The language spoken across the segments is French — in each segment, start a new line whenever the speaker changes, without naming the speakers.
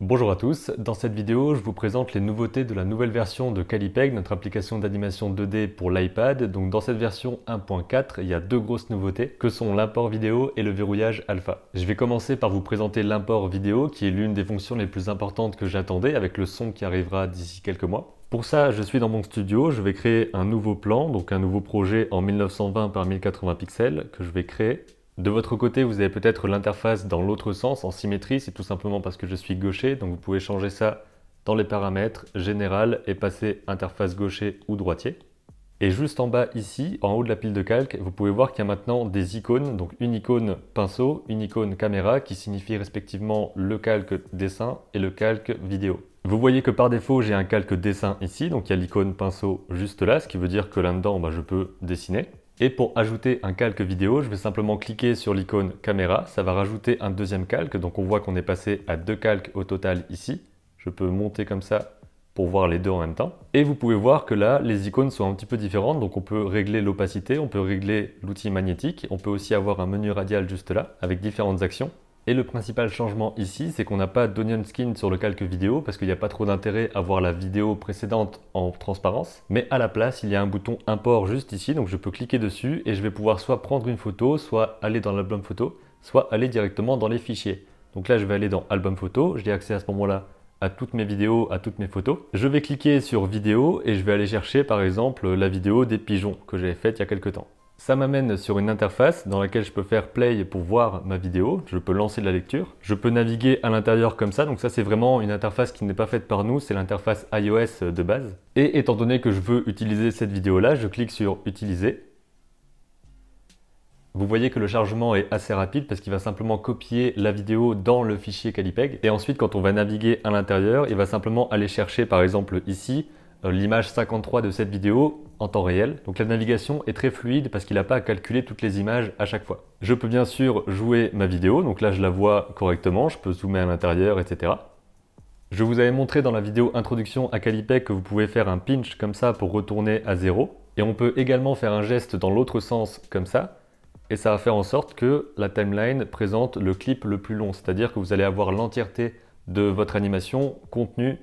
Bonjour à tous, dans cette vidéo je vous présente les nouveautés de la nouvelle version de Calipeg, notre application d'animation 2D pour l'iPad. Donc dans cette version 1.4, il y a deux grosses nouveautés que sont l'import vidéo et le verrouillage alpha. Je vais commencer par vous présenter l'import vidéo qui est l'une des fonctions les plus importantes que j'attendais avec le son qui arrivera d'ici quelques mois. Pour ça, je suis dans mon studio, je vais créer un nouveau plan, donc un nouveau projet en 1920 par 1080 pixels que je vais créer. De votre côté, vous avez peut-être l'interface dans l'autre sens, en symétrie, c'est tout simplement parce que je suis gaucher, donc vous pouvez changer ça dans les paramètres, général, et passer interface gaucher ou droitier. Et juste en bas ici, en haut de la pile de calque, vous pouvez voir qu'il y a maintenant des icônes, donc une icône pinceau, une icône caméra, qui signifie respectivement le calque dessin et le calque vidéo. Vous voyez que par défaut, j'ai un calque dessin ici, donc il y a l'icône pinceau juste là, ce qui veut dire que là-dedans, je peux dessiner. Et pour ajouter un calque vidéo, je vais simplement cliquer sur l'icône caméra, ça va rajouter un deuxième calque, donc on voit qu'on est passé à deux calques au total ici. Je peux monter comme ça pour voir les deux en même temps. Et vous pouvez voir que là, les icônes sont un petit peu différentes, donc on peut régler l'opacité, on peut régler l'outil magnétique, on peut aussi avoir un menu radial juste là, avec différentes actions. Et le principal changement ici, c'est qu'on n'a pas d'onion skin sur le calque vidéo parce qu'il n'y a pas trop d'intérêt à voir la vidéo précédente en transparence. Mais à la place, il y a un bouton import juste ici, donc je peux cliquer dessus et je vais pouvoir soit prendre une photo, soit aller dans l'album photo, soit aller directement dans les fichiers. Donc là, je vais aller dans album photo, j'ai accès à ce moment-là à toutes mes vidéos, à toutes mes photos. Je vais cliquer sur vidéo et je vais aller chercher par exemple la vidéo des pigeons que j'avais faite il y a quelques temps. Ça m'amène sur une interface dans laquelle je peux faire play pour voir ma vidéo, je peux lancer de la lecture, je peux naviguer à l'intérieur comme ça, donc ça c'est vraiment une interface qui n'est pas faite par nous, c'est l'interface iOS de base. Et étant donné que je veux utiliser cette vidéo là, je clique sur utiliser. Vous voyez que le chargement est assez rapide parce qu'il va simplement copier la vidéo dans le fichier Calipeg. Et ensuite quand on va naviguer à l'intérieur, il va simplement aller chercher par exemple ici, l'image 53 de cette vidéo en temps réel. Donc la navigation est très fluide parce qu'il n'a pas à calculer toutes les images à chaque fois. Je peux bien sûr jouer ma vidéo, donc là je la vois correctement, je peux zoomer à l'intérieur, etc. Je vous avais montré dans la vidéo introduction à Calipeg que vous pouvez faire un pinch comme ça pour retourner à 0. Et on peut également faire un geste dans l'autre sens comme ça. Et ça va faire en sorte que la timeline présente le clip le plus long, c'est-à-dire que vous allez avoir l'entièreté de votre animation contenue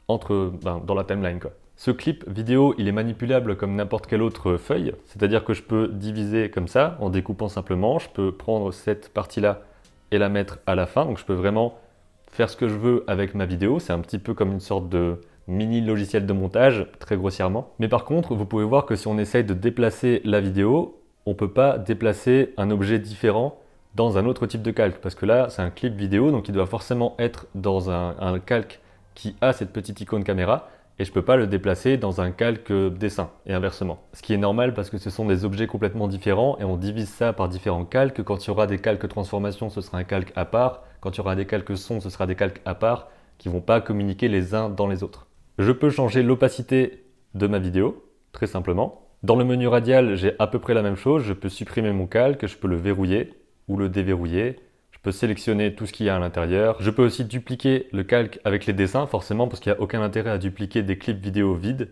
dans la timeline, quoi. Ce clip vidéo, il est manipulable comme n'importe quelle autre feuille, c'est-à-dire que je peux diviser comme ça, en découpant simplement, je peux prendre cette partie-là et la mettre à la fin, donc je peux vraiment faire ce que je veux avec ma vidéo, c'est un petit peu comme une sorte de mini logiciel de montage, très grossièrement. Mais par contre, vous pouvez voir que si on essaye de déplacer la vidéo, on ne peut pas déplacer un objet différent dans un autre type de calque, parce que là, c'est un clip vidéo, donc il doit forcément être dans un calque qui a cette petite icône caméra, et je ne peux pas le déplacer dans un calque dessin, et inversement. Ce qui est normal parce que ce sont des objets complètement différents, et on divise ça par différents calques. Quand il y aura des calques transformation, ce sera un calque à part. Quand il y aura des calques son, ce sera des calques à part, qui ne vont pas communiquer les uns dans les autres. Je peux changer l'opacité de ma vidéo, très simplement. Dans le menu radial, j'ai à peu près la même chose. Je peux supprimer mon calque, je peux le verrouiller ou le déverrouiller. Je peux sélectionner tout ce qu'il y a à l'intérieur. Je peux aussi dupliquer le calque avec les dessins, forcément, parce qu'il n'y a aucun intérêt à dupliquer des clips vidéo vides.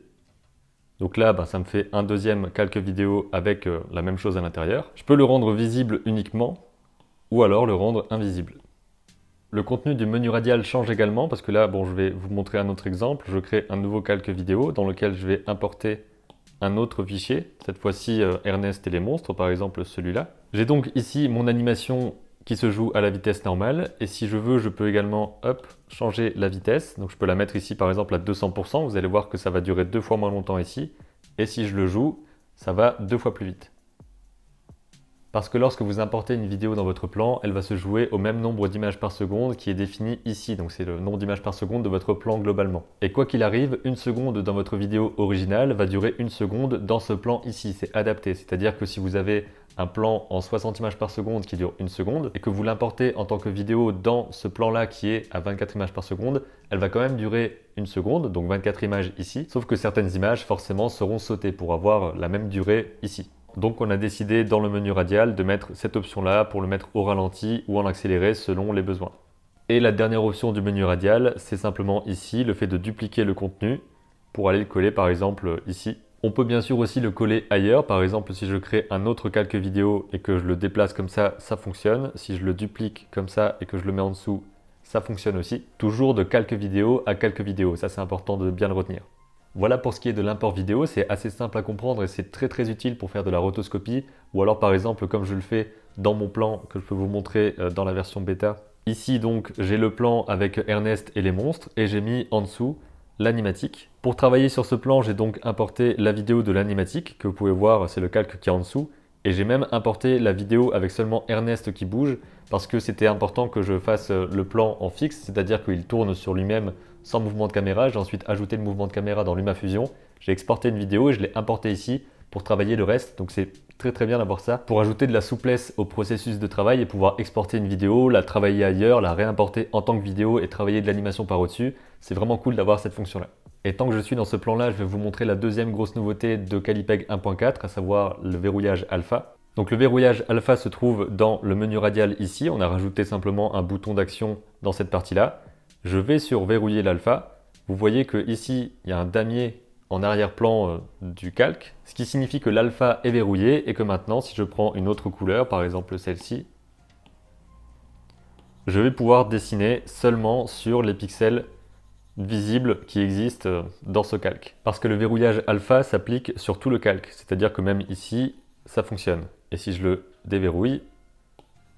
Donc là, ça me fait un deuxième calque vidéo avec la même chose à l'intérieur. Je peux le rendre visible uniquement, ou alors le rendre invisible. Le contenu du menu radial change également, parce que là, je vais vous montrer un autre exemple. Je crée un nouveau calque vidéo dans lequel je vais importer un autre fichier, cette fois-ci Ernest et les monstres, par exemple celui-là. J'ai donc ici mon animation qui se joue à la vitesse normale, et si je veux, je peux également changer la vitesse. Donc je peux la mettre ici par exemple à 200%, vous allez voir que ça va durer 2 fois moins longtemps ici, et si je le joue, ça va 2 fois plus vite. Parce que lorsque vous importez une vidéo dans votre plan, elle va se jouer au même nombre d'images par seconde qui est défini ici. Donc c'est le nombre d'images par seconde de votre plan globalement. Et quoi qu'il arrive, 1 seconde dans votre vidéo originale va durer 1 seconde dans ce plan ici. C'est adapté. C'est-à-dire que si vous avez un plan en 60 images par seconde qui dure 1 seconde et que vous l'importez en tant que vidéo dans ce plan-là qui est à 24 images par seconde, elle va quand même durer 1 seconde, donc 24 images ici. Sauf que certaines images forcément seront sautées pour avoir la même durée ici. Donc on a décidé dans le menu radial de mettre cette option-là pour le mettre au ralenti ou en accéléré selon les besoins. Et la dernière option du menu radial, c'est simplement ici le fait de dupliquer le contenu pour aller le coller par exemple ici. On peut bien sûr aussi le coller ailleurs, par exemple si je crée un autre calque vidéo et que je le déplace comme ça, ça fonctionne. Si je le duplique comme ça et que je le mets en dessous, ça fonctionne aussi. Toujours de quelques vidéos à quelques vidéos, ça c'est important de bien le retenir. Voilà pour ce qui est de l'import vidéo, c'est assez simple à comprendre et c'est très utile pour faire de la rotoscopie ou alors par exemple comme je le fais dans mon plan que je peux vous montrer dans la version bêta. Ici donc j'ai le plan avec Ernest et les monstres et j'ai mis en dessous l'animatique. Pour travailler sur ce plan, j'ai donc importé la vidéo de l'animatique que vous pouvez voir, c'est le calque qui est en dessous. Et j'ai même importé la vidéo avec seulement Ernest qui bouge parce que c'était important que je fasse le plan en fixe, c'est-à-dire qu'il tourne sur lui-même sans mouvement de caméra. J'ai ensuite ajouté le mouvement de caméra dans LumaFusion. J'ai exporté une vidéo et je l'ai importé ici pour travailler le reste. Donc c'est très bien d'avoir ça pour ajouter de la souplesse au processus de travail et pouvoir exporter une vidéo, la travailler ailleurs, la réimporter en tant que vidéo et travailler de l'animation par au-dessus. C'est vraiment cool d'avoir cette fonction-là. Et tant que je suis dans ce plan-là, je vais vous montrer la deuxième grosse nouveauté de Calipeg 1.4, à savoir le verrouillage alpha. Donc le verrouillage alpha se trouve dans le menu radial ici. On a rajouté simplement un bouton d'action dans cette partie-là. Je vais sur verrouiller l'alpha. Vous voyez que ici, il y a un damier en arrière-plan du calque, ce qui signifie que l'alpha est verrouillé et que maintenant, si je prends une autre couleur, par exemple celle-ci, je vais pouvoir dessiner seulement sur les pixels visibles qui existent dans ce calque. Parce que le verrouillage alpha s'applique sur tout le calque, c'est-à-dire que même ici, ça fonctionne. Et si je le déverrouille,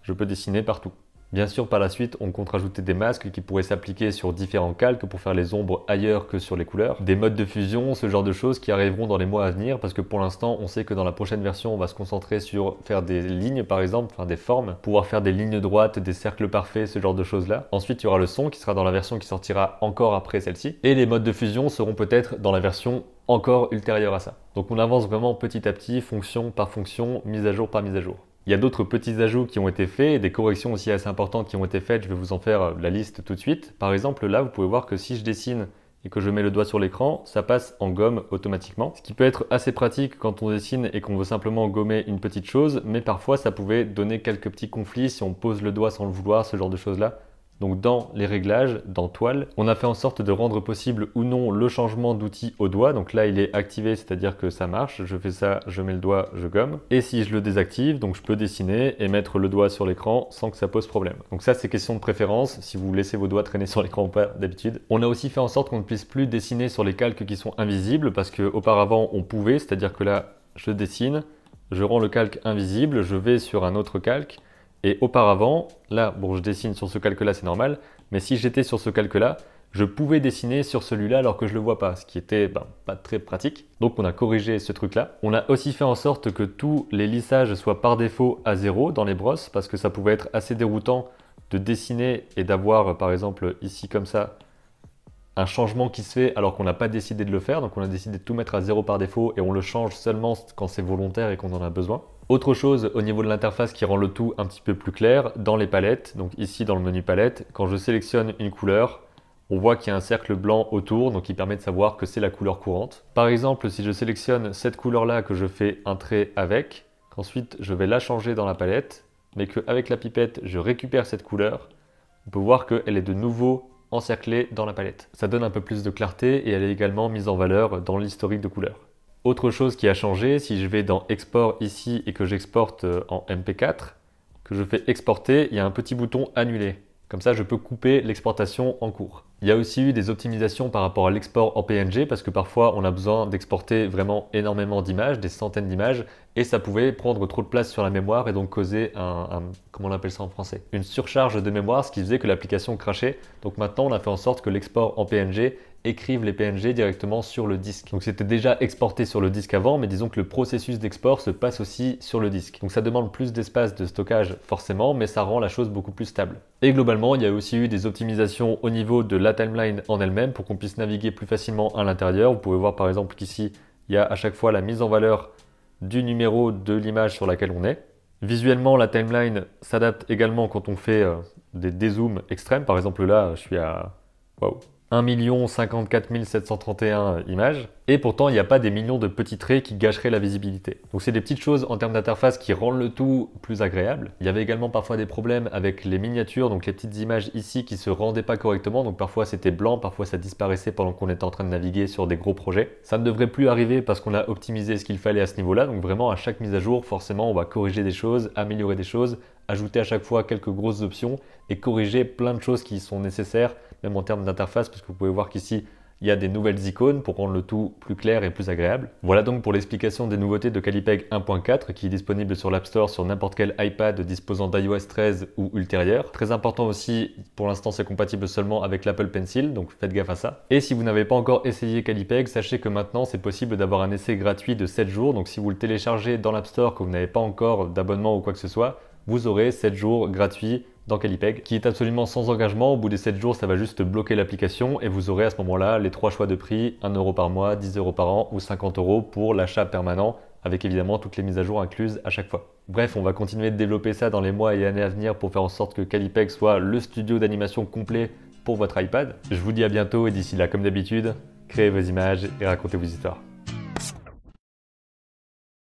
je peux dessiner partout. Bien sûr, par la suite, on compte rajouter des masques qui pourraient s'appliquer sur différents calques pour faire les ombres ailleurs que sur les couleurs. Des modes de fusion, ce genre de choses qui arriveront dans les mois à venir parce que pour l'instant, on sait que dans la prochaine version, on va se concentrer sur faire des lignes par exemple, enfin des formes, pouvoir faire des lignes droites, des cercles parfaits, ce genre de choses-là. Ensuite, il y aura le son qui sera dans la version qui sortira encore après celle-ci. Et les modes de fusion seront peut-être dans la version encore ultérieure à ça. Donc on avance vraiment petit à petit, fonction par fonction, mise à jour par mise à jour. Il y a d'autres petits ajouts qui ont été faits et des corrections aussi assez importantes qui ont été faites. Je vais vous en faire la liste tout de suite. Par exemple, là, vous pouvez voir que si je dessine et que je mets le doigt sur l'écran, ça passe en gomme automatiquement. Ce qui peut être assez pratique quand on dessine et qu'on veut simplement gommer une petite chose, mais parfois ça pouvait donner quelques petits conflits si on pose le doigt sans le vouloir, ce genre de choses-là. Donc dans les réglages, dans Toile, on a fait en sorte de rendre possible ou non le changement d'outil au doigt. Donc là, il est activé, c'est-à-dire que ça marche. Je fais ça, je mets le doigt, je gomme. Et si je le désactive, donc je peux dessiner et mettre le doigt sur l'écran sans que ça pose problème. Donc ça, c'est question de préférence, si vous laissez vos doigts traîner sur l'écran ou pas d'habitude. On a aussi fait en sorte qu'on ne puisse plus dessiner sur les calques qui sont invisibles parce qu'auparavant, on pouvait, c'est-à-dire que là, je dessine, je rends le calque invisible, je vais sur un autre calque. Et auparavant, là, bon, je dessine sur ce calque-là, c'est normal, mais si j'étais sur ce calque-là, je pouvais dessiner sur celui-là alors que je ne le vois pas, ce qui était pas très pratique. Donc on a corrigé ce truc-là. On a aussi fait en sorte que tous les lissages soient par défaut à 0 dans les brosses, parce que ça pouvait être assez déroutant de dessiner et d'avoir, par exemple, ici comme ça, un changement qui se fait alors qu'on n'a pas décidé de le faire. Donc on a décidé de tout mettre à 0 par défaut et on le change seulement quand c'est volontaire et qu'on en a besoin. Autre chose au niveau de l'interface qui rend le tout un petit peu plus clair, dans les palettes, donc ici dans le menu palette, quand je sélectionne une couleur, on voit qu'il y a un cercle blanc autour, donc qui permet de savoir que c'est la couleur courante. Par exemple, si je sélectionne cette couleur-là que je fais un trait avec, qu'ensuite je vais la changer dans la palette, mais qu'avec la pipette, je récupère cette couleur, on peut voir qu'elle est de nouveau encerclée dans la palette. Ça donne un peu plus de clarté et elle est également mise en valeur dans l'historique de couleurs. Autre chose qui a changé, si je vais dans Export ici et que j'exporte en MP4, que je fais exporter, il y a un petit bouton Annuler. Comme ça, je peux couper l'exportation en cours. Il y a aussi eu des optimisations par rapport à l'export en PNG parce que parfois on a besoin d'exporter vraiment énormément d'images, des centaines d'images, et ça pouvait prendre trop de place sur la mémoire et donc causer comment on appelle ça en français, une surcharge de mémoire, ce qui faisait que l'application crachait. Donc maintenant on a fait en sorte que l'export en PNG écrive les PNG directement sur le disque. Donc c'était déjà exporté sur le disque avant, mais disons que le processus d'export se passe aussi sur le disque. Donc ça demande plus d'espace de stockage forcément, mais ça rend la chose beaucoup plus stable. Et globalement, il y a aussi eu des optimisations au niveau de la timeline en elle-même pour qu'on puisse naviguer plus facilement à l'intérieur. Vous pouvez voir par exemple qu'ici, il y a à chaque fois la mise en valeur du numéro de l'image sur laquelle on est. Visuellement, la timeline s'adapte également quand on fait des dézooms extrêmes. Par exemple là, je suis à 1 054 731 images, et pourtant il n'y a pas des millions de petits traits qui gâcheraient la visibilité. Donc c'est des petites choses en termes d'interface qui rendent le tout plus agréable. Il y avait également parfois des problèmes avec les miniatures, donc les petites images ici qui se rendaient pas correctement, donc parfois c'était blanc, parfois ça disparaissait pendant qu'on était en train de naviguer sur des gros projets. Ça ne devrait plus arriver parce qu'on a optimisé ce qu'il fallait à ce niveau-là, donc vraiment à chaque mise à jour, forcément on va corriger des choses, améliorer des choses, ajouter à chaque fois quelques grosses options et corriger plein de choses qui sont nécessaires, même en termes d'interface, parce que vous pouvez voir qu'ici, il y a des nouvelles icônes pour rendre le tout plus clair et plus agréable. Voilà donc pour l'explication des nouveautés de Calipeg 1.4 qui est disponible sur l'App Store sur n'importe quel iPad disposant d'iOS 13 ou ultérieur. Très important aussi, pour l'instant c'est compatible seulement avec l'Apple Pencil, donc faites gaffe à ça. Et si vous n'avez pas encore essayé Calipeg, sachez que maintenant c'est possible d'avoir un essai gratuit de 7 jours. Donc si vous le téléchargez dans l'App Store, que vous n'avez pas encore d'abonnement ou quoi que ce soit, vous aurez 7 jours gratuits dans Calipeg, qui est absolument sans engagement. Au bout des 7 jours, ça va juste bloquer l'application et vous aurez à ce moment-là les 3 choix de prix, 1 € par mois, 10 € par an ou 50 € pour l'achat permanent, avec évidemment toutes les mises à jour incluses à chaque fois. Bref, on va continuer de développer ça dans les mois et années à venir pour faire en sorte que Calipeg soit le studio d'animation complet pour votre iPad. Je vous dis à bientôt et d'ici là, comme d'habitude, créez vos images et racontez vos histoires.